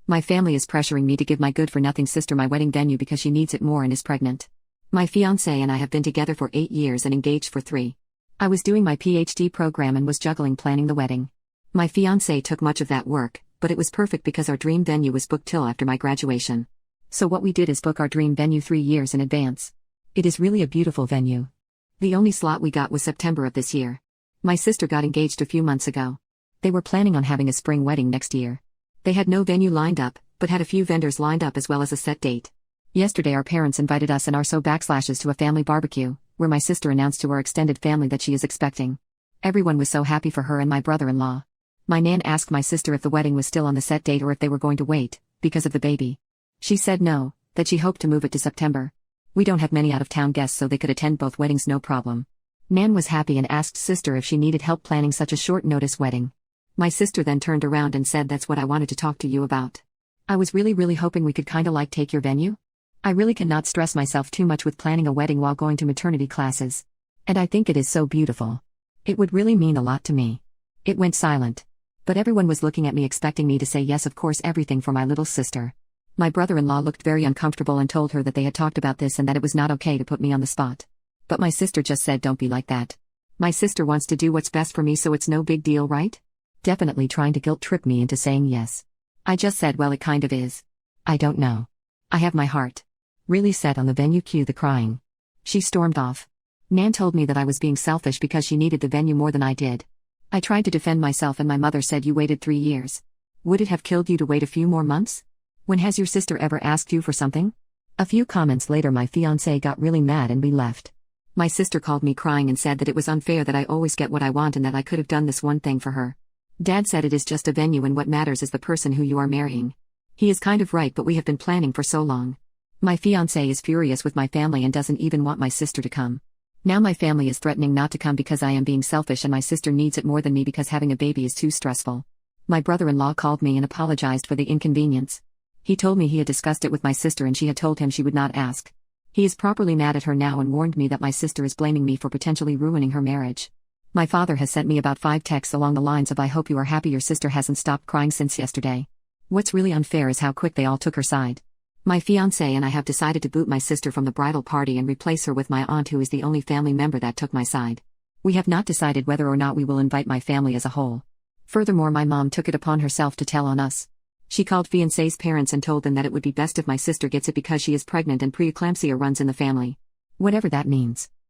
My family is pressuring me to give my good-for-nothing sister my wedding venue because she needs it more and is pregnant. My fiancé and I have been together for 8 years and engaged for 3. I was doing my PhD program and was juggling planning the wedding. My fiancé took much of that work, but it was perfect because our dream venue was booked till after my graduation. So what we did is book our dream venue 3 years in advance. It is really a beautiful venue. The only slot we got was September of this year. My sister got engaged a few months ago. They were planning on having a spring wedding next year. They had no venue lined up, but had a few vendors lined up as well as a set date. Yesterday our parents invited us and our // to a family barbecue, where my sister announced to our extended family that she is expecting. Everyone was so happy for her and my brother-in-law. My nan asked my sister if the wedding was still on the set date or if they were going to wait, because of the baby. She said no, that she hoped to move it to September. We don't have many out-of-town guests so they could attend both weddings no problem. Nan was happy and asked sister if she needed help planning such a short-notice wedding. My sister then turned around and said that's what I wanted to talk to you about. I was really hoping we could kinda like take your venue. I really cannot stress myself too much with planning a wedding while going to maternity classes. And I think it is so beautiful. It would really mean a lot to me. It went silent. But everyone was looking at me expecting me to say yes, of course, everything for my little sister. My brother-in-law looked very uncomfortable and told her that they had talked about this and that it was not okay to put me on the spot. But my sister just said don't be like that. My sister wants to do what's best for me so it's no big deal, right? Definitely trying to guilt trip me into saying yes. I just said well it kind of is. I don't know. I have my heart really set on the venue. Cue the crying. She stormed off. Nan told me that I was being selfish because she needed the venue more than I did. I tried to defend myself and my mother said you waited 3 years. Would it have killed you to wait a few more months? When has your sister ever asked you for something? A few comments later my fiancé got really mad and we left. My sister called me crying and said that it was unfair that I always get what I want and that I could have done this one thing for her. Dad said it is just a venue and what matters is the person who you are marrying. He is kind of right, but we have been planning for so long. My fiancé is furious with my family and doesn't even want my sister to come. Now my family is threatening not to come because I am being selfish and my sister needs it more than me because having a baby is too stressful. My brother-in-law called me and apologized for the inconvenience. He told me he had discussed it with my sister and she had told him she would not ask. He is properly mad at her now and warned me that my sister is blaming me for potentially ruining her marriage. My father has sent me about 5 texts along the lines of I hope you are happy your sister hasn't stopped crying since yesterday. What's really unfair is how quick they all took her side. My fiancé and I have decided to boot my sister from the bridal party and replace her with my aunt who is the only family member that took my side. We have not decided whether or not we will invite my family as a whole. Furthermore my mom took it upon herself to tell on us. She called fiancé's parents and told them that it would be best if my sister gets it because she is pregnant and preeclampsia runs in the family. Whatever that means.